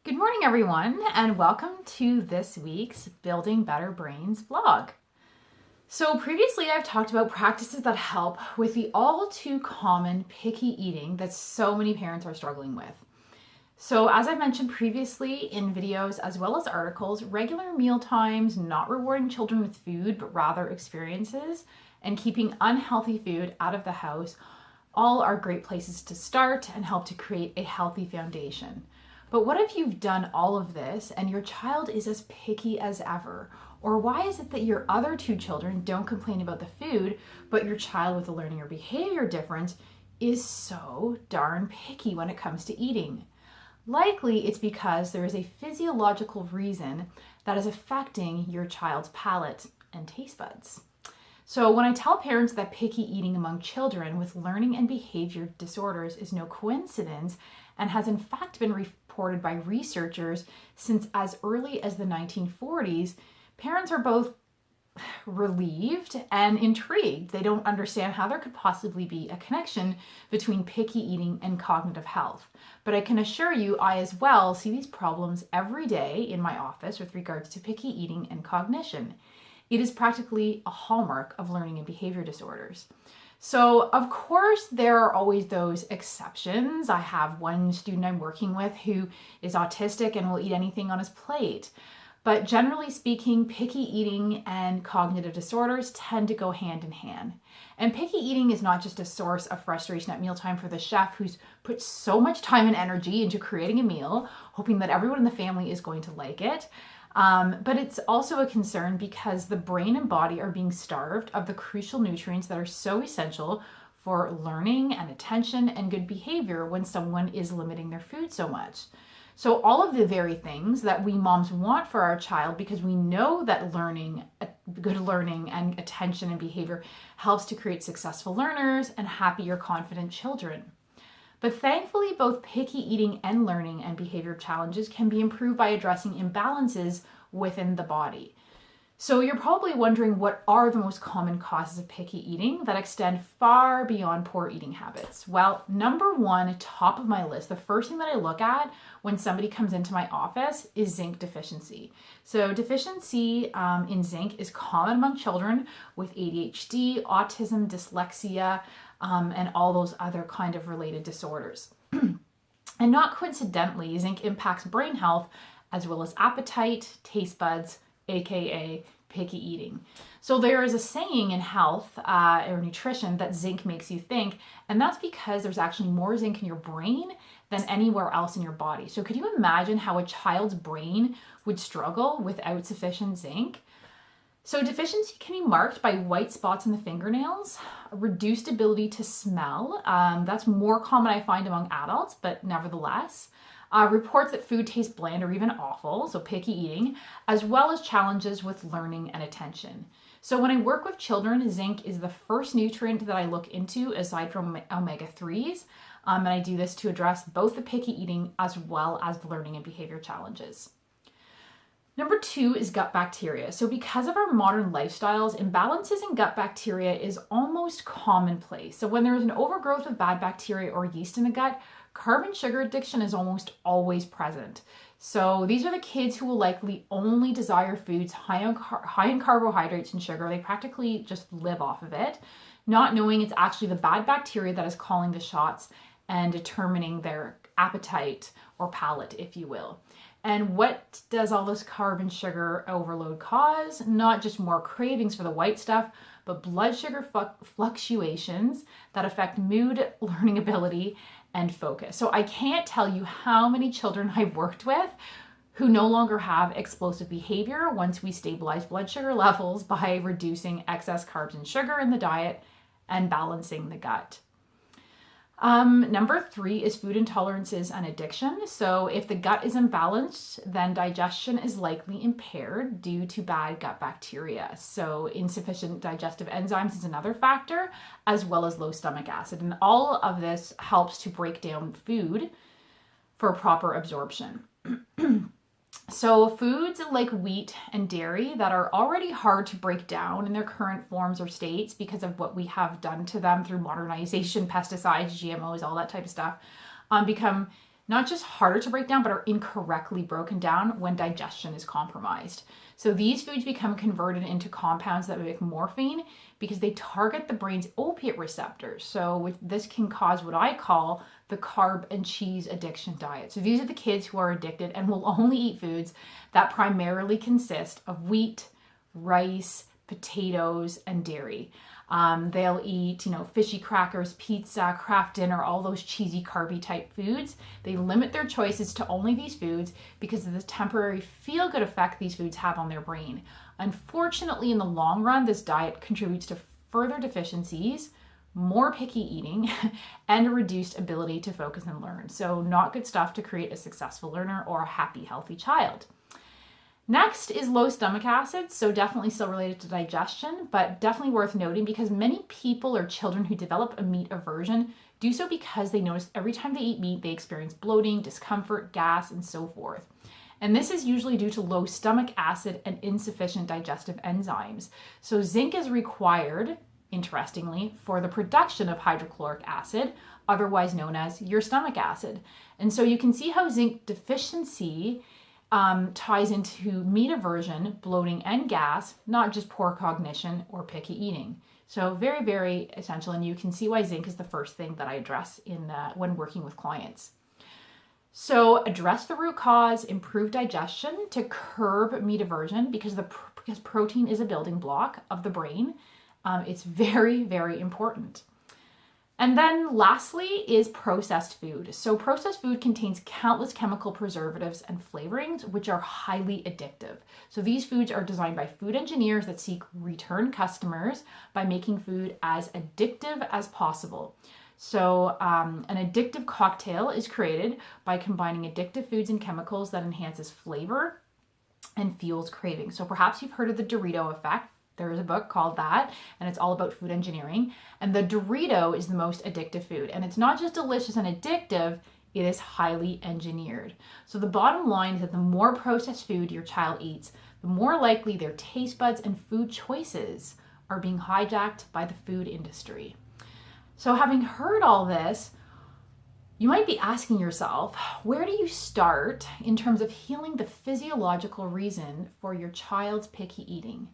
Good morning, everyone, and welcome to this week's Building Better Brains vlog. So previously I've talked about practices that help with the all too common picky eating that so many parents are struggling with. So as I mentioned previously in videos as well as articles, regular meal times, not rewarding children with food, but rather experiences, and keeping unhealthy food out of the house, all are great places to start and help to create a healthy foundation. But what if you've done all of this and your child is as picky as ever? Or why is it that your other two children don't complain about the food, but your child with a learning or behavior difference is so darn picky when it comes to eating? Likely it's because there is a physiological reason that is affecting your child's palate and taste buds. So when I tell parents that picky eating among children with learning and behavior disorders is no coincidence and has in fact been reported by researchers since as early as the 1940s, parents are both relieved and intrigued. They don't understand how there could possibly be a connection between picky eating and cognitive health. But I can assure you, I as well see these problems every day in my office with regards to picky eating and cognition. It is practically a hallmark of learning and behavior disorders. So, of course, there are always those exceptions. I have one student I'm working with who is autistic and will eat anything on his plate. But generally speaking, picky eating and cognitive disorders tend to go hand in hand. And picky eating is not just a source of frustration at mealtime for the chef who's put so much time and energy into creating a meal, hoping that everyone in the family is going to like it. But it's also a concern because the brain and body are being starved of the crucial nutrients that are so essential for learning and attention and good behavior when someone is limiting their food so much. So all of the very things that we moms want for our child, because we know that good learning and attention and behavior helps to create successful learners and happier, confident children. But thankfully, both picky eating and learning and behavior challenges can be improved by addressing imbalances within the body. So you're probably wondering, what are the most common causes of picky eating that extend far beyond poor eating habits? Well, number one, top of my list, the first thing that I look at when somebody comes into my office is zinc deficiency. So deficiency in zinc is common among children with ADHD, autism, dyslexia, and all those other kind of related disorders. And not coincidentally, zinc impacts brain health as well as appetite, taste buds, aka picky eating. So there is a saying in health or nutrition that zinc makes you think, and that's because there's actually more zinc in your brain than anywhere else in your body. So could you imagine how a child's brain would struggle without sufficient zinc? So deficiency can be marked by white spots in the fingernails, a reduced ability to smell. That's more common, I find, among adults, but nevertheless. Reports that food tastes bland or even awful, so picky eating, as well as challenges with learning and attention. So when I work with children, zinc is the first nutrient that I look into aside from omega-3s, and I do this to address both the picky eating as well as the learning and behavior challenges. Number two is gut bacteria. So because of our modern lifestyles, imbalances in gut bacteria is almost commonplace. So when there is an overgrowth of bad bacteria or yeast in the gut, carb and sugar addiction is almost always present. So these are the kids who will likely only desire foods high in carbohydrates and sugar. They practically just live off of it, not knowing it's actually the bad bacteria that is calling the shots and determining their appetite or palate, if you will. And what does all this carb and sugar overload cause? Not just more cravings for the white stuff, but blood sugar fluctuations that affect mood, learning ability, and focus. So I can't tell you how many children I've worked with who no longer have explosive behavior once we stabilize blood sugar levels by reducing excess carbs and sugar in the diet and balancing the gut. Number three is food intolerances and addiction. So if the gut is imbalanced, then digestion is likely impaired due to bad gut bacteria. So insufficient digestive enzymes is another factor, as well as low stomach acid. And all of this helps to break down food for proper absorption. So foods like wheat and dairy that are already hard to break down in their current forms or states because of what we have done to them through modernization, pesticides, GMOs, all that type of stuff, become not just harder to break down, but are incorrectly broken down when digestion is compromised. So these foods become converted into compounds that mimic morphine because they target the brain's opiate receptors. So this can cause what I call the carb and cheese addiction diet. So these are the kids who are addicted and will only eat foods that primarily consist of wheat, rice, potatoes, and dairy. They'll eat, fishy crackers, pizza, Kraft dinner, all those cheesy, carby type foods. They limit their choices to only these foods because of the temporary feel-good effect these foods have on their brain. Unfortunately, in the long run, this diet contributes to further deficiencies, more picky eating, and a reduced ability to focus and learn. So not good stuff to create a successful learner or a happy, healthy child. Next is low stomach acid, so definitely still related to digestion, but definitely worth noting because many people or children who develop a meat aversion do so because they notice every time they eat meat, they experience bloating, discomfort, gas, and so forth. And this is usually due to low stomach acid and insufficient digestive enzymes. So zinc is required, interestingly, for the production of hydrochloric acid, otherwise known as your stomach acid. And so you can see how zinc deficiency ties into meat aversion, bloating, and gas, not just poor cognition or picky eating. So very, very essential, and you can see why zinc is the first thing that I address when working with clients. So address the root cause, improve digestion to curb meat aversion because protein is a building block of the brain. It's very, very important. And then lastly is processed food. So processed food contains countless chemical preservatives and flavorings, which are highly addictive. So these foods are designed by food engineers that seek return customers by making food as addictive as possible. So an addictive cocktail is created by combining addictive foods and chemicals that enhances flavor and fuels craving. So perhaps you've heard of the Dorito effect. There is a book called that, and it's all about food engineering. And the Dorito is the most addictive food. And it's not just delicious and addictive, it is highly engineered. So the bottom line is that the more processed food your child eats, the more likely their taste buds and food choices are being hijacked by the food industry. So having heard all this, you might be asking yourself, where do you start in terms of healing the physiological reason for your child's picky eating?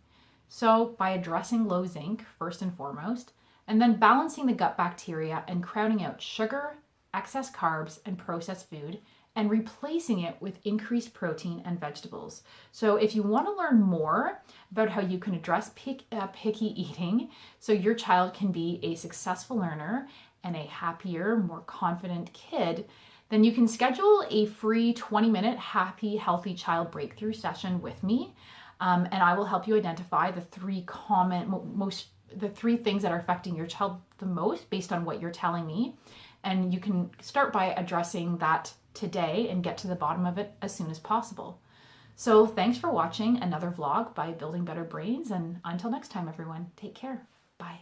So by addressing low zinc first and foremost, and then balancing the gut bacteria and crowding out sugar, excess carbs, and processed food, and replacing it with increased protein and vegetables. So if you want to learn more about how you can address picky eating so your child can be a successful learner and a happier, more confident kid, then you can schedule a free 20-minute happy, healthy child breakthrough session with me. And I will help you identify the three things that are affecting your child the most based on what you're telling me. And you can start by addressing that today and get to the bottom of it as soon as possible. So thanks for watching another vlog by Building Better Brains. And until next time, everyone, take care. Bye.